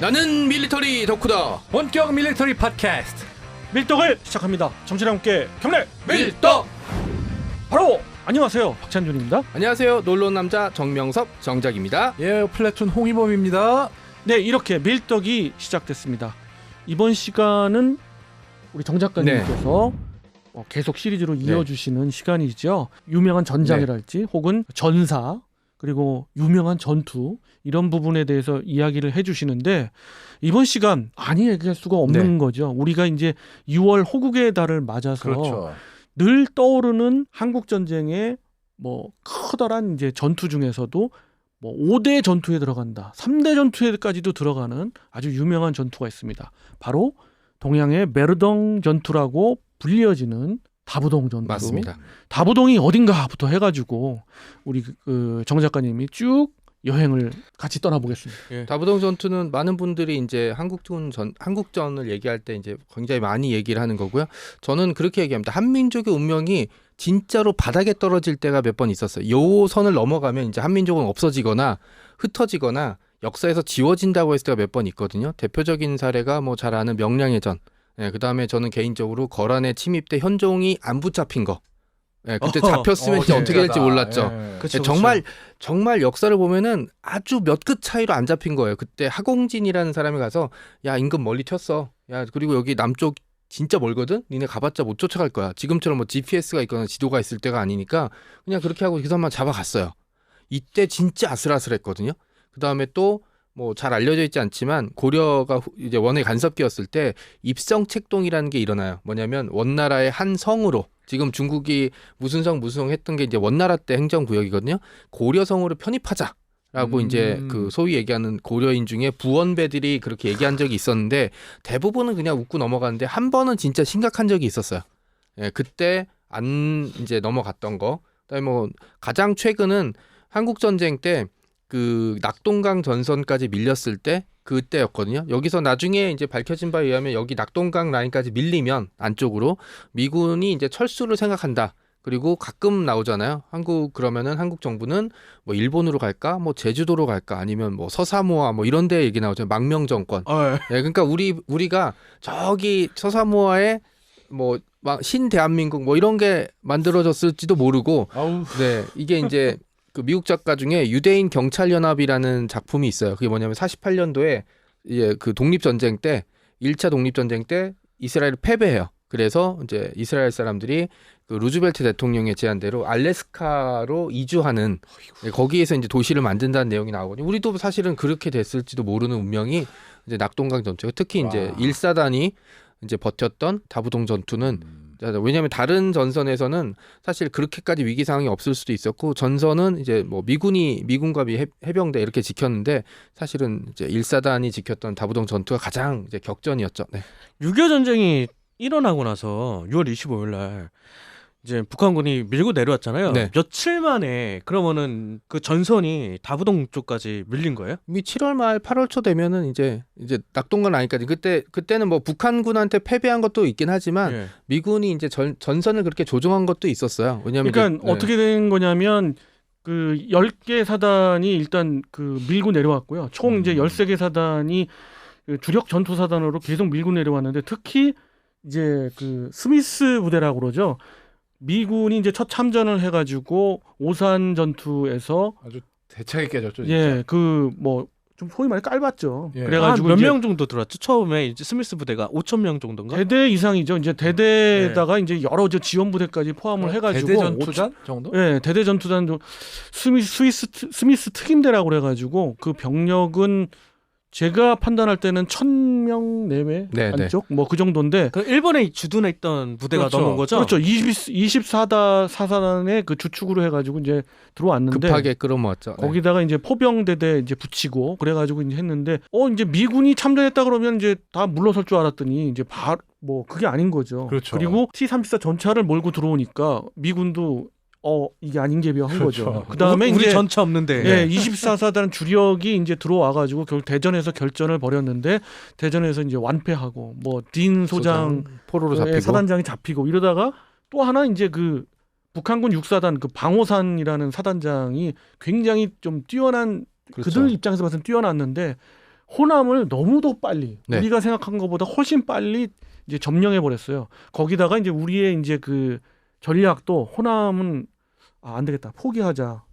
나는 밀리터리 덕후다. 본격 밀리터리 팟캐스트 밀떡을 시작합니다. 정치랑 함께 경례 밀떡. 바로 안녕하세요, 박찬준입니다. 안녕하세요, 놀러온 남자 정명섭 정작입니다. 예, 플래툰 홍희범입니다. 네, 이렇게 밀떡이 시작됐습니다. 이번 시간은 우리 정 작가님께서 계속 시리즈로 이어주시는 시간이죠. 유명한 전장이랄지 혹은 전사 그리고 유명한 전투 이런 부분에 대해서 이야기를 해주시는데 이번 시간 많이 얘기할 수가 없는 거죠. 우리가 이제 6월 호국의 달을 맞아서 그렇죠. 늘 떠오르는 한국 전쟁의 뭐 커다란 이제 전투 중에서도 뭐 5대 전투에 들어간다, 3대 전투에까지도 들어가는 아주 유명한 전투가 있습니다. 바로 동양의 메르덩 전투라고 불리어지는 다부동 전투. 맞습니다. 다부동이 어딘가부터 해가지고 우리 정 작가님이 쭉 여행을 같이 떠나보겠습니다. 다부동 전투는 많은 분들이 이제 한국전을 얘기할 때 이제 굉장히 많이 얘기를 하는 거고요. 저는 그렇게 얘기합니다. 한민족의 운명이 진짜로 바닥에 떨어질 때가 몇 번 있었어요. 요 선을 넘어가면 이제 한민족은 없어지거나 흩어지거나 역사에서 지워진다고 했을 때가 몇 번 있거든요. 대표적인 사례가 뭐 잘 아는 명량의 전. 그다음에 저는 개인적으로 거란에 침입 때 현종이 안 붙잡힌 거. 그때 잡혔으면 진짜 어떻게 될지 몰랐죠. 그쵸, 정말 역사를 보면은 아주 몇 끗 차이로 안 잡힌 거예요. 그때 하공진이라는 사람이 가서 야, 임금 멀리 튀었어. 야, 그리고 여기 남쪽 진짜 멀거든. 니네 가봤자 못 쫓아갈 거야. 지금처럼 뭐 GPS가 있거나 지도가 있을 때가 아니니까 그냥 그렇게 하고 그 사람만 잡아갔어요. 이때 진짜 아슬아슬했거든요. 그다음에 또 뭐 잘 알려져 있지 않지만 고려가 이제 원의 간섭기였을 때 입성책동이라는 게 일어나요. 뭐냐면 원나라의 한 성으로, 지금 중국이 무슨 성 했던 게 이제 원나라 때 행정구역이거든요. 고려성으로 편입하자라고 이제 그 소위 얘기하는 고려인 중에 부원배들이 그렇게 얘기한 적이 있었는데 대부분은 그냥 웃고 넘어가는데 한 번은 진짜 심각한 적이 있었어요. 그때 안 이제 넘어갔던 거. 그다음에 뭐 가장 최근은 한국 전쟁 때 그 낙동강 전선까지 밀렸을 때 그때였거든요. 여기서 나중에 이제 밝혀진 바에 의하면 여기 낙동강 라인까지 밀리면 안쪽으로 미군이 이제 철수를 생각한다. 그리고 가끔 나오잖아요. 그러면은 한국 정부는 뭐 일본으로 갈까, 뭐 제주도로 갈까, 아니면 뭐 서사모아 뭐 이런 데 얘기 나오죠. 망명 정권. 그러니까 우리가 저기 서사모아에 뭐 신대한민국 뭐 이런 게 만들어졌을지도 모르고. 이게 이제 그 미국 작가 중에 유대인 경찰연합이라는 작품이 있어요. 그게 뭐냐면 48년도에 그 독립전쟁 때 1차 독립전쟁 때 이스라엘을 패배해요. 그래서 이제 이스라엘 사람들이 그 루즈벨트 대통령의 제안대로 알래스카로 이주하는, 거기에서 이제 도시를 만든다는 내용이 나오거든요. 우리도 사실은 그렇게 됐을지도 모르는 운명이 이제 낙동강 전투. 특히 이제 1사단이 이제 버텼던 다부동 전투는 왜냐하면 다른 전선에서는 사실 그렇게까지 위기 상황이 없을 수도 있었고, 전선은 이제 뭐 미군과 해병대 이렇게 지켰는데 사실은 이제 1사단이 지켰던 다부동 전투가 가장 이제 격전이었죠. 6.25 전쟁이 일어나고 나서 6월 25일 날 이제 북한군이 밀고 내려왔잖아요. 며칠 만에 그러면은 그 전선이 다부동 쪽까지 밀린 거예요? 이미 7월 말 8월 초 되면은 이제 낙동강 라인까지, 그때는 뭐 북한군한테 패배한 것도 있긴 하지만 미군이 이제 전선을 그렇게 조정한 것도 있었어요. 왜냐면 그러니까 어떻게 된 거냐면 그 10개 사단이 일단 그 밀고 내려왔고요. 총 이제 13개 사단이 그 주력 전투 사단으로 계속 밀고 내려왔는데, 특히 이제 그 스미스 부대라고 그러죠. 미군이 이제 첫 참전을 해가지고 오산 전투에서 아주 대차게 깨졌죠. 진짜. 그 뭐 좀 소위 말해 깔봤죠. 그래가지고 몇 명 정도 들어왔죠? 처음에 이제 스미스 부대가 5,000명 정도인가? 대대 이상이죠. 이제 대대에다가 이제 여러 지원 부대까지 포함을 해가지고 대대 전투단 정도? 대대 전투단 스미스 특임대라고 그래가지고 그 병력은 제가 판단할 때는 1,000명 내외 안쪽 뭐 그 정도인데, 그 일본에 주둔해 있던 부대가 넘은 거죠? 그렇죠. 24사단의 그 주축으로 해가지고 이제 들어왔는데 급하게 끌어모았죠. 거기다가 이제 포병대대 이제 붙이고 그래가지고 이제 했는데 이제 미군이 참전했다 그러면 이제 다 물러설 줄 알았더니 이제 뭐 그게 아닌 거죠. 그렇죠. 그리고 T-34 전차를 몰고 들어오니까 미군도 이게 아닌 게 한 거죠. 그다음에 우리 이제 전차 없는데 24사단 주력이 이제 들어와가지고 결국 대전에서 결전을 벌였는데, 대전에서 이제 완패하고 뭐 딘 소장 포로로 잡히고 사단장이 잡히고 이러다가 또 하나 이제 그 북한군 6사단 그 방호산이라는 사단장이 굉장히 좀 뛰어난, 그들 입장에서 봐서는 뛰어났는데 호남을 너무도 빨리 네. 우리가 생각한 것보다 훨씬 빨리 이제 점령해 버렸어요. 거기다가 이제 우리의 이제 그 전략도 호남은 안 되겠다 포기하자.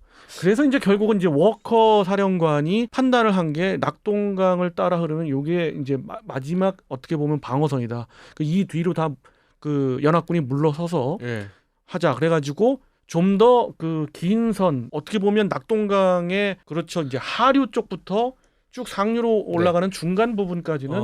그래서 이제 결국은 이제 워커 사령관이 판단을 한 게 낙동강을 따라 흐르는 요게 이제 마지막 어떻게 보면 방어선이다. 이 뒤로 다 그 연합군이 물러서서 예. 하자. 그래가지고 좀 더 그 긴 선 어떻게 보면 낙동강의 그렇죠 이제 하류 쪽부터 쭉 상류로 올라가는 중간 부분까지는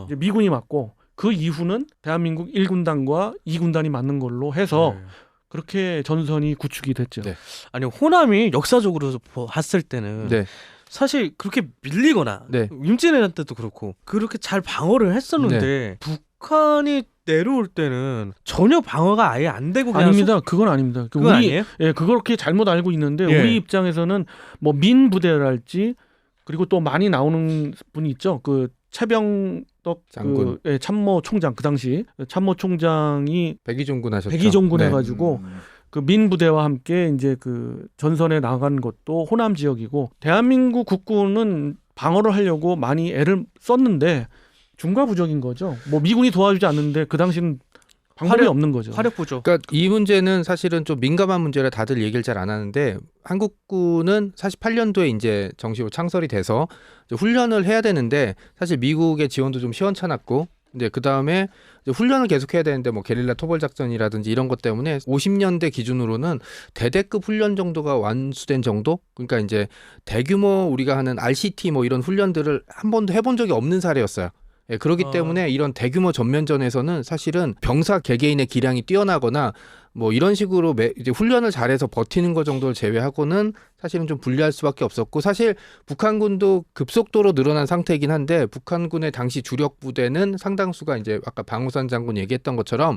이제 미군이 맞고 그 이후는 대한민국 1군단과 2군단이 맞는 걸로 해서 네. 그렇게 전선이 구축이 됐죠. 네. 아니 호남이 역사적으로 봤을 때는 네. 사실 그렇게 밀리거나 네. 임진왜란 때도 그렇고 그렇게 잘 방어를 했었는데 북한이 내려올 때는 전혀 방어가 아예 안 되고 그냥 아닙니다. 그건 아닙니다. 그건 아니에요? 예, 그렇게 잘못 알고 있는데 예. 우리 입장에서는 뭐 민부대랄지 그리고 또 많이 나오는 분이 있죠. 그 최병덕 장군. 그 참모총장 그 당시 참모총장이 백의종군 하셨죠. 백의종군 네. 해가지고 그 민부대와 함께 이제 그 전선에 나간 것도 호남 지역이고 대한민국 국군은 방어를 하려고 많이 애를 썼는데 중과부적인 거죠. 뭐 미군이 도와주지 않는데 그 당시는 방법이 없는 거죠. 화력부죠. 그러니까 이 문제는 사실은 좀 민감한 문제라 다들 얘기를 잘 안 하는데 한국군은 48년도에 이제 정식으로 창설이 돼서 이제 훈련을 해야 되는데 사실 미국의 지원도 좀 시원찮았고 이제 그 다음에 훈련을 계속해야 되는데 뭐 게릴라 토벌 작전이라든지 이런 것 때문에 50년대 기준으로는 대대급 훈련 정도가 완수된 정도. 그러니까 이제 대규모 우리가 하는 RCT 뭐 이런 훈련들을 한 번도 해본 적이 없는 사례였어요. 예, 그렇기 때문에 이런 대규모 전면전에서는 사실은 병사 개개인의 기량이 뛰어나거나 뭐 이런 식으로 이제 훈련을 잘해서 버티는 것 정도를 제외하고는 사실은 좀 불리할 수밖에 없었고 사실 북한군도 급속도로 늘어난 상태이긴 한데 북한군의 당시 주력 부대는 상당수가 이제 아까 방호선 장군 얘기했던 것처럼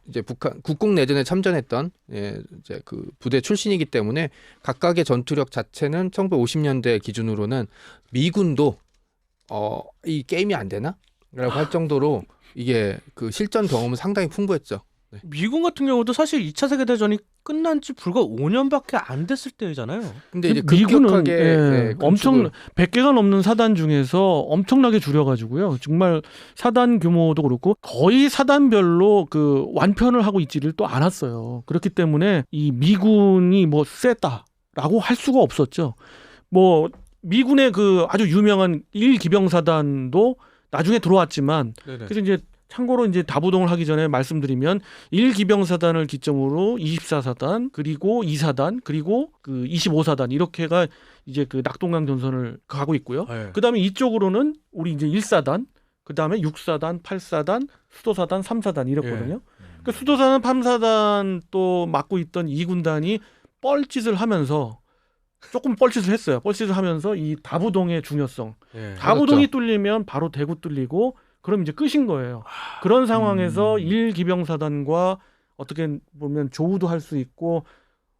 이제 북한 국공 내전에 참전했던 이제 그 부대 출신이기 때문에 각각의 전투력 자체는 1950년대 기준으로는 미군도 이 게임이 안 되나? 라고 할 정도로 이게 그 실전 경험은 상당히 풍부했죠. 네. 미군 같은 경우도 사실 2차 세계대전이 끝난 지 불과 5년밖에 안 됐을 때잖아요. 근데 이제 미군은 급격하게 엄청 100개가 넘는 사단 중에서 엄청나게 줄여가지고요. 정말 사단 규모도 그렇고 거의 사단별로 그 완편을 하고 있지를 또 않았어요. 그렇기 때문에 이 미군이 뭐 셌다라고 할 수가 없었죠. 뭐 미군의 그 아주 유명한 1기병사단도 나중에 들어왔지만 네네. 그래서 이제 참고로 이제 다부동을 하기 전에 말씀드리면 1기병사단을 기점으로 24사단 그리고 2사단 그리고 그 25사단 이렇게가 이제 그 낙동강 전선을 가고 있고요. 네. 그다음에 이쪽으로는 우리 이제 1사단 그다음에 6사단, 8사단, 수도사단, 3사단 이랬거든요. 그 수도사단, 3사단 또 맡고 있던 2군단이 뻘짓을 하면서 조금 뻘짓을 했어요. 뻘짓을 하면서 이 다부동의 중요성. 네. 다부동이 뚫리면 바로 대구 뚫리고 그럼 이제 끝인 거예요. 그런 상황에서 1기병사단과 어떻게 보면 조우도 할 수 있고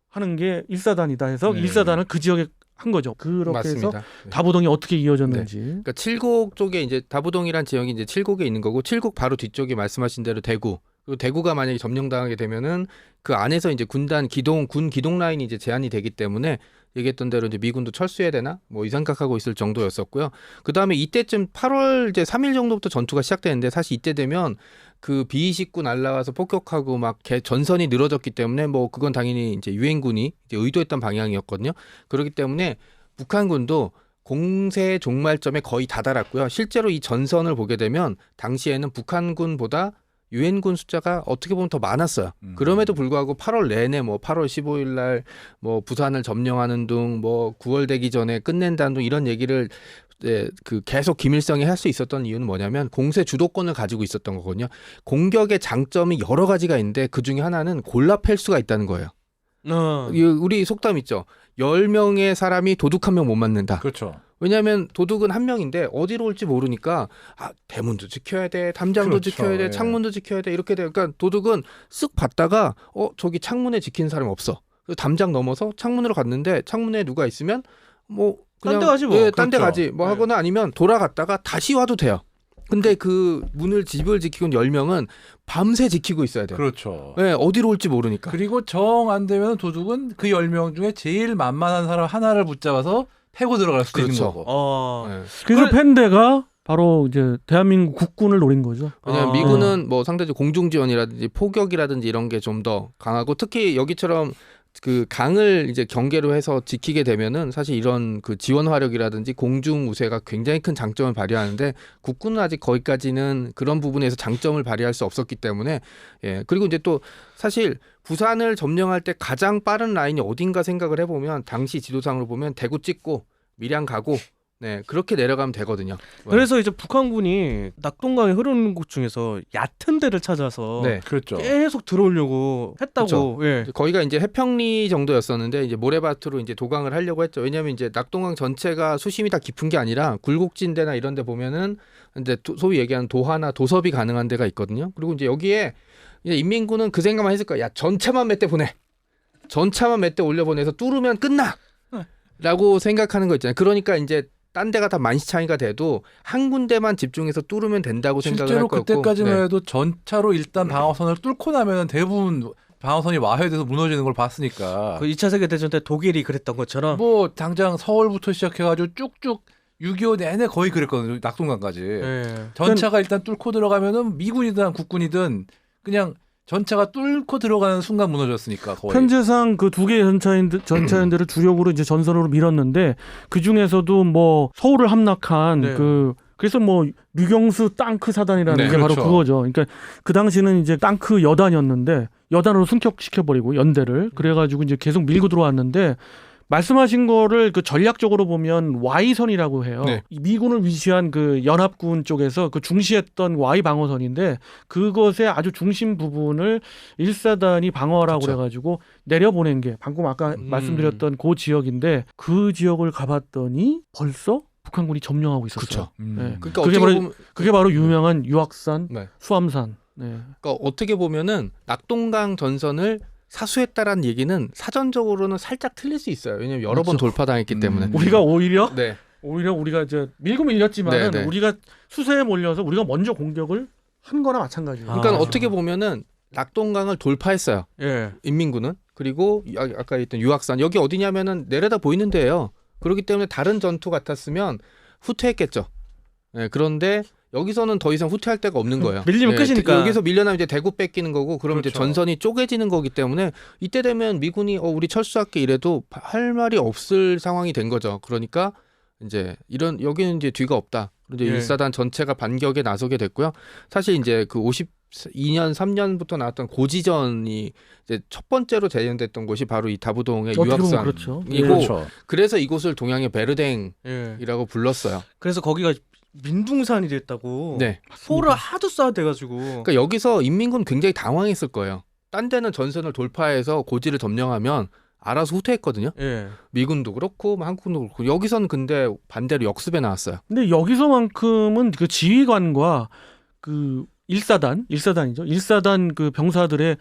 하는 게 1사단이다 해서 네. 1사단을 그 지역에 한 거죠. 그렇게 맞습니다. 해서 네. 다부동이 어떻게 이어졌는지. 그러니까 칠곡 쪽에 이제 다부동이란 지역이 이제 칠곡에 있는 거고 칠곡 바로 뒤쪽이 말씀하신 대로 대구. 그리고 대구가 만약에 점령당하게 되면은 그 안에서 이제 군 기동 라인이 이제 제한이 되기 때문에 얘기했던 대로 이제 미군도 철수해야 되나 뭐 이 생각하고 있을 정도였었고요. 그 다음에 이때쯤 8월 이제 3일 정도부터 전투가 시작되는데 사실 이때 되면 그 B-29 날라와서 폭격하고 막 전선이 늘어졌기 때문에 뭐 그건 당연히 이제 유엔군이 이제 의도했던 방향이었거든요. 그렇기 때문에 북한군도 공세 종말점에 거의 다다랐고요. 실제로 이 전선을 보게 되면 당시에는 북한군보다 유엔군 숫자가 어떻게 보면 더 많았어요. 그럼에도 불구하고 8월 내내 뭐 8월 15일 날 뭐 부산을 점령하는 둥 뭐 9월 되기 전에 끝낸다는 둥 이런 얘기를 그 계속 김일성이 할 수 있었던 이유는 뭐냐면 공세 주도권을 가지고 있었던 거거든요. 공격의 장점이 여러 가지가 있는데 그 중에 하나는 골라 팰 수가 있다는 거예요. 우리 속담 있죠. 10명의 사람이 도둑 한 명 못 맞는다. 그렇죠. 왜냐하면 도둑은 한 명인데 어디로 올지 모르니까 대문도 지켜야 돼, 담장도 그렇죠. 지켜야 돼, 예. 창문도 지켜야 돼 이렇게 돼. 그러니까 도둑은 쓱 봤다가 저기 창문에 지키는 사람 없어. 담장 넘어서 창문으로 갔는데 창문에 누가 있으면 뭐 그냥 딴데 가지 뭐. 딴 데 그렇죠. 가지 뭐 네. 하거나 아니면 돌아갔다가 다시 와도 돼요. 근데 그 집을 지키고 10명은 밤새 지키고 있어야 돼요. 그렇죠. 네, 어디로 올지 모르니까. 그리고 정 안 되면 도둑은 그 10명 중에 제일 만만한 사람 하나를 붙잡아서 패고 들어갈 수도 있는 그렇죠. 거고. 네. 그래서 펜대가 바로 이제 대한민국 국군을 노린 거죠. 왜냐하면 미군은 뭐 상대적으로 공중 지원이라든지 포격이라든지 이런 게 좀 더 강하고 특히 여기처럼 그 강을 이제 경계로 해서 지키게 되면은 사실 이런 그 지원 화력이라든지 공중 우세가 굉장히 큰 장점을 발휘하는데 국군은 아직 거기까지는 그런 부분에서 장점을 발휘할 수 없었기 때문에 예 그리고 이제 또 사실 부산을 점령할 때 가장 빠른 라인이 어딘가 생각을 해보면 당시 지도상으로 보면 대구 찍고 밀양 가고 네 그렇게 내려가면 되거든요. 그래서 이제 북한군이 낙동강에 흐르는 곳 중에서 얕은 데를 찾아서 네. 그렇죠. 계속 들어오려고 했다고. 그렇죠. 예. 거기가 이제 해평리 정도였었는데 이제 모래밭으로 이제 도강을 하려고 했죠. 왜냐하면 이제 낙동강 전체가 수심이 다 깊은 게 아니라 굴곡진대나 이런 데 보면은 이제 소위 얘기하는 도하나 도섭이 가능한 데가 있거든요. 그리고 이제 여기에 이제 인민군은 그 생각만 했을 거야. 야 전차만 몇 대 보내. 전차만 몇 대 올려보내서 뚫으면 끝나. 라고 생각하는 거 있잖아요. 그러니까 이제 딴 데가 다 만시창이가 돼도 한 군데만 집중해서 뚫으면 된다고 생각을 할 실제로 거였고 그때까지만 네. 해도 전차로 일단 방어선을 뚫고 나면 대부분 방어선이 와해돼서 무너지는 걸 봤으니까. 그 2차 세계 대전 때 독일이 그랬던 것처럼 뭐 당장 서울부터 시작해가지고 쭉쭉 6.25 내내 거의 그랬거든요. 낙동강까지. 예. 전차가 일단 뚫고 들어가면은 미군이든 국군이든 그냥 전차가 뚫고 들어가는 순간 무너졌으니까 거의. 현재상 그 두 개의 전차연대를 주력으로 이제 전선으로 밀었는데 그 중에서도 뭐 서울을 함락한 네. 그래서 뭐 류경수 땅크 사단이라는 네, 게 바로 그렇죠. 그거죠. 그러니까 그 당시는 이제 땅크 여단이었는데 여단으로 승격시켜버리고 연대를 그래가지고 이제 계속 밀고 들어왔는데 말씀하신 거를 그 전략적으로 보면 Y선이라고 해요. 네. 이 미군을 위시한 그 연합군 쪽에서 그 중시했던 Y 방어선인데 그것의 아주 중심 부분을 1사단이 방어하라고 그렇죠. 그래가지고 내려보낸 게 방금 아까 말씀드렸던 그 지역인데 그 지역을 가봤더니 벌써 북한군이 점령하고 있었어요. 그렇죠. 네. 그러니까 그게 어떻게 바로- 보면 그게 바로 유명한 유악산, 네. 수암산. 네. 그러니까 어떻게 보면은 낙동강 전선을 사수했다라는 얘기는 사전적으로는 살짝 틀릴 수 있어요. 왜냐하면 여러 번 그렇죠. 돌파당했기 때문에. 우리가 오히려 네. 우리가 이제 밀고 밀렸지만은 네, 네. 우리가 수세에 몰려서 우리가 먼저 공격을 한 거나 마찬가지예요. 그러니까 아. 어떻게 보면은 낙동강을 돌파했어요. 예. 인민군은. 그리고 아까 했던 유악산 여기 어디냐면은 내려다 보이는 데예요. 그렇기 때문에 다른 전투 같았으면 후퇴했겠죠. 네, 그런데 여기서는 더 이상 후퇴할 데가 없는 거예요. 밀리면 끝이니까. 여기서 밀려나면 이제 대구 뺏기는 거고, 그럼 이제 그렇죠. 전선이 쪼개지는 거기 때문에 이때 되면 미군이 우리 철수할게 이래도 할 말이 없을 상황이 된 거죠. 그러니까 이제 이런 여기는 이제 뒤가 없다. 그런데 예. 1사단 전체가 반격에 나서게 됐고요. 사실 이제 그 52년 3년부터 나왔던 고지전이 이제 첫 번째로 재현됐던 곳이 바로 이 다부동의 어떻게 보면 유학산이고 그렇죠. 그렇죠. 그래서 이곳을 동양의 베르댕이라고 예. 불렀어요. 그래서 거기가 민둥산이 됐다고. 네. 포를 하도 쏴대가지고. 그러니까 여기서 인민군 굉장히 당황했을 거예요. 딴 데는 전선을 돌파해서 고지를 점령하면 알아서 후퇴했거든요. 예. 미군도 그렇고 한국도 그렇고 여기서는 근데 반대로 역습에 나왔어요. 근데 여기서만큼은 그 지휘관과 그 1사단이죠. 1사단 그 병사들의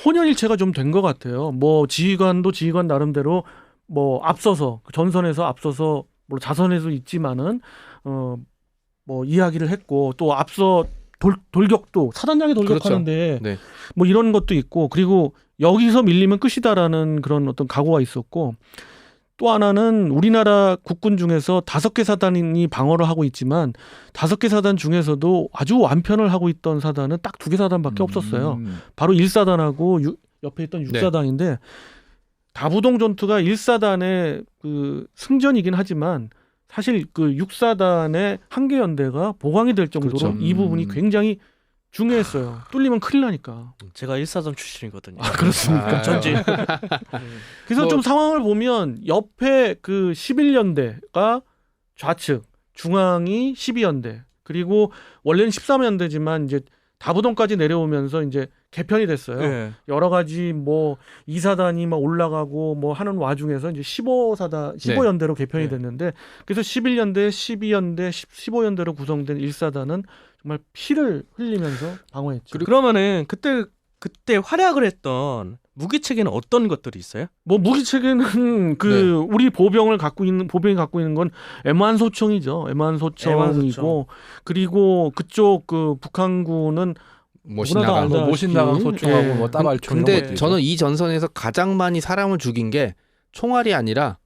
혼연일체가 좀 된 것 같아요. 뭐 지휘관도 지휘관 나름대로 뭐 앞서서 전선에서 앞서서 물론 자선에도 있지만은 뭐 이야기를 했고 또 앞서 돌격도 사단장이 돌격하는데 네. 뭐 이런 것도 있고 그리고 여기서 밀리면 끝이다라는 그런 어떤 각오가 있었고 또 하나는 우리나라 국군 중에서 5개 사단이 방어를 하고 있지만 5개 사단 중에서도 아주 완편을 하고 있던 사단은 딱 2개 사단밖에 없었어요. 바로 1사단하고 옆에 있던 6사단인데 다부동 전투가 1사단의 그 승전이긴 하지만 사실 그 6사단의 한계 연대가 보강이 될 정도로 그렇죠. 이 부분이 굉장히 중요했어요. 뚫리면 큰일 나니까. 제가 1사단 출신이거든요. 그렇습니까? 전지. 그래서 뭐- 좀 상황을 보면 옆에 그 11연대가 좌측, 중앙이 12연대, 그리고 원래는 13연대지만 이제 다부동까지 내려오면서 이제 개편이 됐어요. 예. 여러 가지 뭐 2사단이 막 올라가고 뭐 하는 와중에서 이제 15연대로 개편이 네. 됐는데 그래서 11연대, 12연대, 15연대로 구성된 1사단은 정말 피를 흘리면서 방어했죠. 그러면은 그때 활약을 했던 무기 체계는 어떤 것들이 있어요? 뭐 무기 체계는 그 네. 우리 보병이 갖고 있는 건 M1 소총이죠. M1 소총이고 그리고 그쪽 그 북한군은 모신나강. 알다. 뭐 모신나강 소총하고 예. 뭐 따발총. 근데 이런 것도 저는 있고. 이 전선에서 가장 많이 사람을 죽인 게 총알이 아니라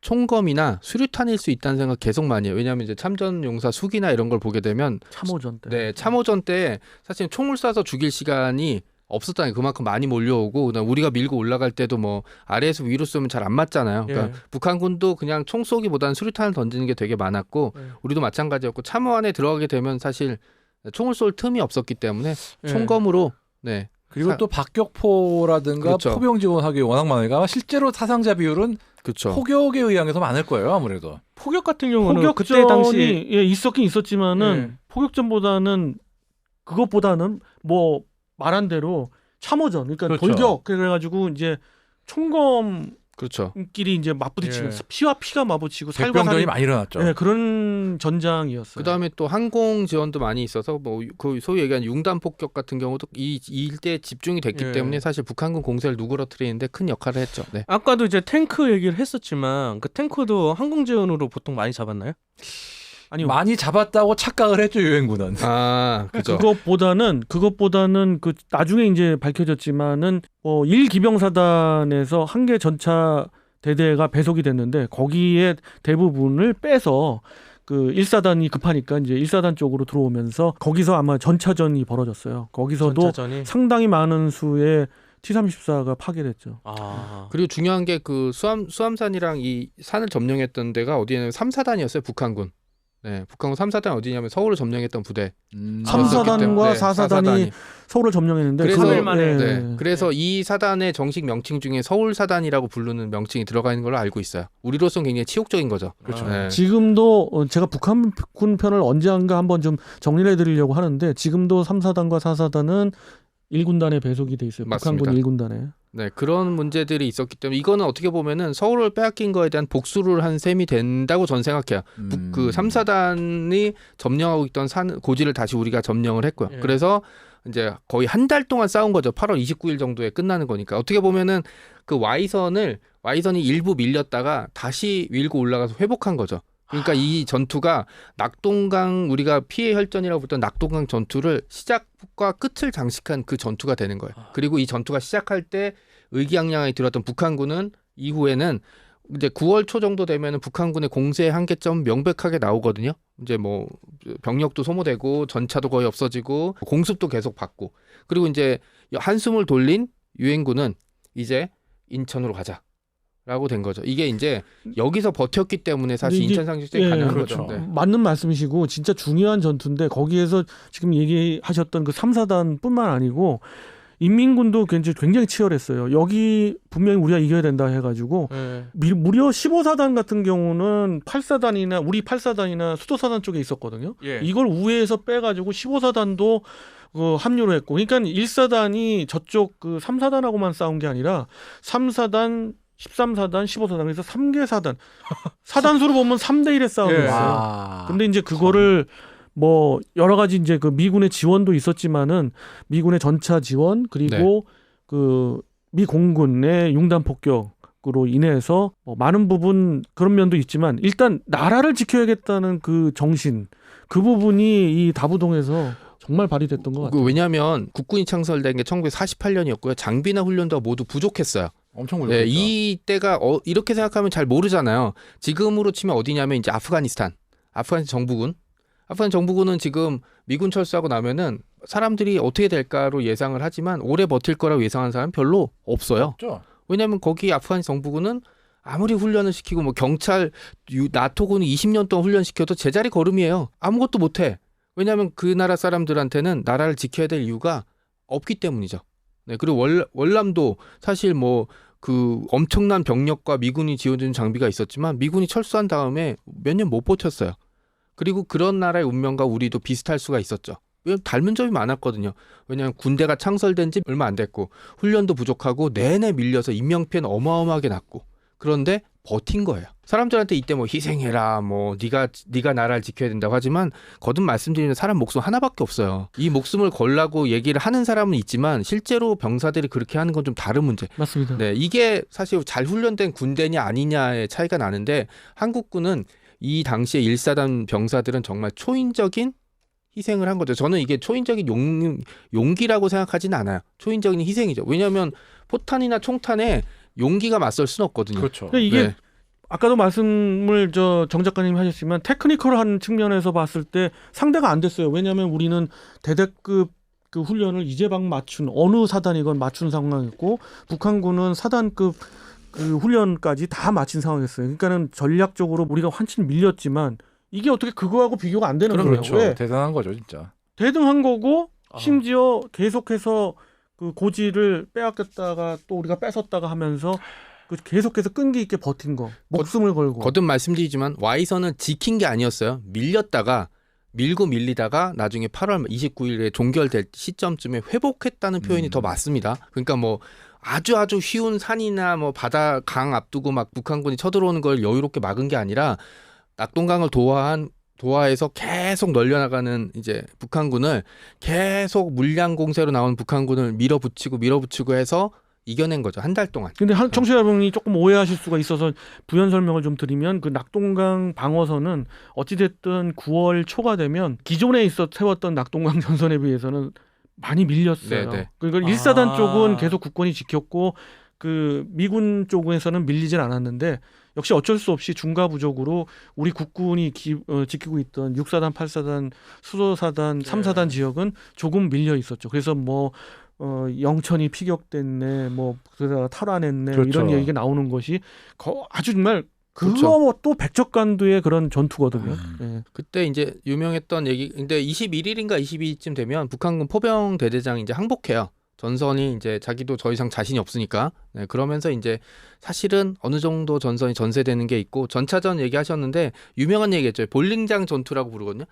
총검이나 수류탄일 수 있다는 생각 계속 많이 해요. 왜냐하면 이제 참전용사 수기나 이런 걸 보게 되면 참호전 때. 네, 참호전 때 사실 총을 쏴서 죽일 시간이 없었다는 게 그만큼 많이 몰려오고 그다음 우리가 밀고 올라갈 때도 뭐 아래에서 위로 쏘면 잘 안 맞잖아요. 그러니까 예. 북한군도 그냥 총 쏘기보다는 수류탄을 던지는 게 되게 많았고 예. 우리도 마찬가지였고 참호 안에 들어가게 되면 사실 총을 쏠 틈이 없었기 때문에 예. 총검으로 네. 그리고 또 박격포라든가 그렇죠. 포병 지원하기 워낙 많으니까 실제로 사상자 비율은 그렇죠. 포격에 의한 게 더 많을 거예요 아무래도. 포격 같은 경우는 포격전이 그때 당시 예, 있었긴 있었지만은 예. 포격전보다는 그것보다는 뭐 말한 대로 참호전 그러니까 그렇죠. 돌격 그래가지고 이제 총검끼리 그렇죠. 이제 맞부딪히는 예. 피와 피가 맞부딪히고 살과 백병전이 살이 많이 일어났죠. 예, 그런 전장이었어요. 그다음에 또 항공 지원도 많이 있어서 뭐 그 소위 얘기하는 융단 폭격 같은 경우도 이 일대에 집중이 됐기 예. 때문에 사실 북한군 공세를 누그러뜨리는데 큰 역할을 했죠. 네. 아까도 이제 탱크 얘기를 했었지만 그 탱크도 항공 지원으로 보통 많이 잡았나요? 아니 많이 잡았다고 착각을 했죠 유엔군은. 아, 그죠. 그것보다는 그 나중에 이제 밝혀졌지만은 1기병사단에서 한 개 전차 대대가 배속이 됐는데 거기에 대부분을 빼서 그 1사단이 급하니까 이제 1사단 쪽으로 들어오면서 거기서 아마 전차전이 벌어졌어요. 거기서도 전차전이. 상당히 많은 수의 T-34가 파괴됐죠. 아. 그리고 중요한 게 그 수암산이랑 이 산을 점령했던 데가 어디냐면 3사단이었어요. 북한군. 네, 북한군 3사단 어디냐면 서울을 점령했던 부대. 3사단과 네, 4사단이 서울을 점령했는데 그래서 그걸- 3일 만에. 네. 그래서 이 사단의 정식 명칭 중에 서울사단이라고 부르는 명칭이 들어가 있는 걸로 알고 있어요. 우리로서는 굉장히 치욕적인 거죠. 그렇죠. 네. 지금도 제가 북한군 편을 언젠가 한번 좀 정리를 해드리려고 하는데 지금도 3사단과 4사단은 1군단에 배속이 돼 있어요. 맞습니다. 북한군 1군단에. 네, 그런 문제들이 있었기 때문에 이거는 어떻게 보면은 서울을 빼앗긴 거에 대한 복수를 한 셈이 된다고 저는 생각해요. 그 3사단이 점령하고 있던 산 고지를 다시 우리가 점령을 했고요. 예. 그래서 이제 거의 한 달 동안 싸운 거죠. 8월 29일 정도에 끝나는 거니까. 어떻게 보면은 그 Y선이 일부 밀렸다가 다시 밀고 올라가서 회복한 거죠. 그러니까 이 전투가 낙동강 우리가 피해 혈전이라고 부르던 낙동강 전투를 시작과 끝을 장식한 그 전투가 되는 거예요. 그리고 이 전투가 시작할 때 의기양양하게 들었던 북한군은 이후에는 이제 9월 초 정도 되면은 북한군의 공세의 한계점 명백하게 나오거든요. 이제 뭐 병력도 소모되고 전차도 거의 없어지고 공습도 계속 받고 그리고 이제 한숨을 돌린 유엔군은 이제 인천으로 가자. 라고 된 거죠. 이게 이제 여기서 버텼기 때문에 사실 근데 이제- 인천 상륙작이 예, 가능한 그렇죠. 거죠. 네. 맞는 말씀이시고 진짜 중요한 전투인데 거기에서 지금 얘기하셨던 그 3사단뿐만 아니고 인민군도 굉장히 치열했어요. 여기 분명히 우리가 이겨야 된다 해가지고 예. 무려 15사단 같은 경우는 8사단이나 우리 8사단이나 수도사단 쪽에 있었거든요. 예. 이걸 우회해서 빼가지고 15사단도 합류를 했고, 그러니까 1사단이 저쪽 그 3사단하고만 싸운 게 아니라 3사단, 13사단, 15사단 그래서 3개 사단. 사단 수로 보면 3대 1의 싸움이었어요. 예. 와. 근데 이제 그거를 뭐 여러 가지 이제 그 미군의 지원도 있었지만은 미군의 전차 지원 그리고 그 미 공군의 융단 폭격으로 인해서 많은 부분 그런 면도 있지만 일단 나라를 지켜야겠다는 그 정신 그 부분이 이 다부동에서 정말 발휘됐던 것 같아요. 왜냐하면 국군이 창설된 게 1948년이었고요. 장비나 훈련도 모두 부족했어요. 엄청 네, 물렸죠. 이때가 이렇게 생각하면 잘 모르잖아요. 지금으로 치면 어디냐면 이제 아프간 정부군. 아프간 정부군은 지금 미군 철수하고 나면은 사람들이 어떻게 될까로 예상을 하지만 오래 버틸 거라고 예상하는 사람 별로 없어요. 없죠. 왜냐하면 거기 아프간 정부군은 아무리 훈련을 시키고 뭐 경찰 나토군이 20년 동안 훈련시켜도 제자리 걸음이에요. 아무것도 못해. 왜냐하면 그 나라 사람들한테는 나라를 지켜야 될 이유가 없기 때문이죠. 네, 그리고 월남도 사실 뭐 그 엄청난 병력과 미군이 지어준 장비가 있었지만 미군이 철수한 다음에 몇 년 못 버텼어요. 그리고 그런 나라의 운명과 우리도 비슷할 수가 있었죠. 왜냐면 닮은 점이 많았거든요. 왜냐하면 군대가 창설된 지 얼마 안 됐고 훈련도 부족하고 내내 밀려서 인명피해는 어마어마하게 났고 그런데 버틴 거예요. 사람들한테 이때 뭐 희생해라, 뭐 네가 나라를 지켜야 된다고 하지만 거듭 말씀드리면 사람 목숨 하나밖에 없어요. 이 목숨을 걸라고 얘기를 하는 사람은 있지만 실제로 병사들이 그렇게 하는 건 좀 다른 문제. 맞습니다. 네, 이게 사실 잘 훈련된 군대냐 아니냐의 차이가 나는데 한국군은 이 당시에 1사단 병사들은 정말 초인적인 희생을 한 거죠. 저는 이게 초인적인 용기라고 생각하지는 않아요. 초인적인 희생이죠. 왜냐하면 포탄이나 총탄에 용기가 맞설 수는 없거든요. 그렇죠. 그러니까 이게 네. 아까도 말씀을 정 작가님 하셨지만 테크니컬한 측면에서 봤을 때 상대가 안 됐어요. 왜냐하면 우리는 대대급 그 훈련을 이제 막 맞춘 어느 사단이건 맞춘 상황이었고 북한군은 사단급 그 훈련까지 다 마친 상황이었어요. 그러니까는 전략적으로 우리가 한층 밀렸지만 이게 어떻게 그거하고 비교가 안 되는 거예요. 그렇죠. 왜? 대단한 거죠, 진짜. 대등한 거고 심지어 계속해서 그 고지를 빼앗겼다가 또 우리가 뺏었다가 하면서 그 계속해서 끈기 있게 버틴 거, 목숨을 걸고. 거듭 말씀드리지만 Y선은 지킨 게 아니었어요. 밀렸다가 밀고 밀리다가 나중에 8월 29일에 종결될 시점쯤에 회복했다는 표현이 더 맞습니다. 그러니까 뭐 아주 쉬운 산이나 뭐 바다 강 앞두고 막 북한군이 쳐들어오는 걸 여유롭게 막은 게 아니라 낙동강을 도하에서 계속 널려나가는 이제 북한군을 계속 물량 공세로 나온 북한군을 밀어붙이고 해서 이겨낸 거죠. 한 달 동안. 근데 청취자 여러분이 조금 오해하실 수가 있어서 부연 설명을 좀 드리면 그 낙동강 방어선은 어찌됐든 9월 초가 되면 기존에 세웠던 낙동강 전선에 비해서는 많이 밀렸어요. 네네. 그러니까 1사단 쪽은 계속 국권이 지켰고 그 미군 쪽에서는 밀리진 않았는데 역시 어쩔 수 없이 중과부적으로 우리 국군이 지키고 있던 6사단, 8사단, 수소사단, 3사단 지역은 조금 밀려 있었죠. 그래서 뭐 영천이 피격됐네, 뭐 그러다가 탈환했네, 그렇죠. 이런 얘기가 나오는 것이 아주 정말 그렇죠. 또 백척간두의 그런 전투거든요. 예. 그때 이제 유명했던 얘기. 근데 21일인가 22일쯤 되면 북한군 포병 대대장이 이제 항복해요. 전선이 이제 자기도 더 이상 자신이 없으니까. 네, 그러면서 이제 사실은 어느 정도 전선이 전세되는 게 있고 전차전 얘기하셨는데 유명한 얘기했죠. 볼링장 전투라고 부르거든요.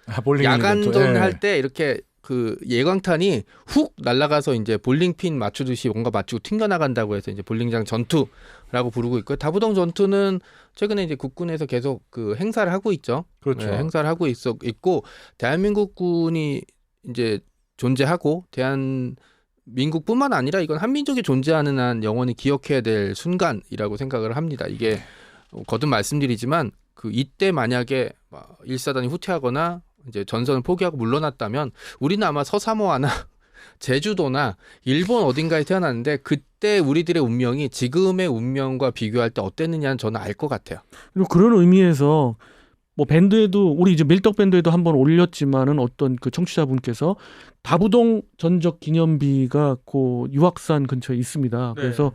야간전 할 때 이렇게 그 예광탄이 훅 날아가서 이제 볼링핀 맞추듯이 뭔가 맞추고 튕겨나간다고 해서 이제 볼링장 전투라고 부르고 있고요. 다부동 전투는 최근에 이제 국군에서 계속 그 행사를 하고 있죠. 그렇죠. 네, 행사를 하고 있고 대한민국군이 이제 존재하고 대한민국뿐만 아니라 이건 한민족이 존재하는 한 영원히 기억해야 될 순간이라고 생각을 합니다. 이게 거듭 말씀드리지만 그 이때 만약에 1사단이 후퇴하거나 이제 전선을 포기하고 물러났다면 우리는 아마 서사모아나 제주도나 일본 어딘가에 태어났는데 그때 우리들의 운명이 지금의 운명과 비교할 때 어땠느냐는 저는 알 것 같아요. 그리고 그런 의미에서 뭐 밴드에도 우리 이제 밀떡 밴드에도 한번 올렸지만은 어떤 그 청취자분께서 다부동 전적 기념비가 그 유학산 근처에 있습니다. 네. 그래서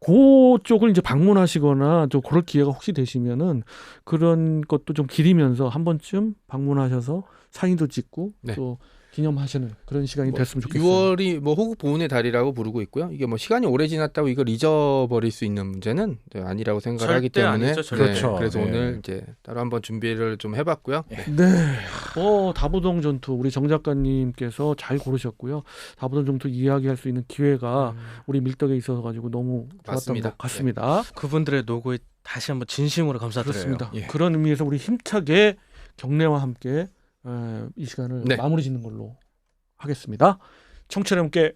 그쪽을 이제 방문하시거나 좀 그럴 기회가 혹시 되시면은 그런 것도 좀 기리면서 한 번쯤 방문하셔서 사진도 찍고 네. 또 기념하시는 그런 시간이 됐으면 좋겠어요. 6월이 뭐 호국 보훈의 달이라고 부르고 있고요. 이게 뭐 시간이 오래 지났다고 이걸 잊어버릴 수 있는 문제는 아니라고 생각을 하기 절대 때문에 아니죠, 절대. 그렇죠. 그래서 네. 오늘 이제 따로 한번 준비를 좀 해봤고요. 네. 다부동 전투 우리 정 작가님께서 잘 고르셨고요. 다부동 전투 이야기할 수 있는 기회가 우리 밀떡에 있어서 가지고 너무 좋았던 맞습니다. 것 같습니다. 그분들의 노고에 다시 한번 진심으로 감사드려요. 그렇습니다. 예. 그런 의미에서 우리 힘차게 경례와 함께 이 시간을 네. 마무리 짓는 걸로 하겠습니다. 청취자 여러분께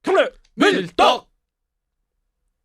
경례 밀떡!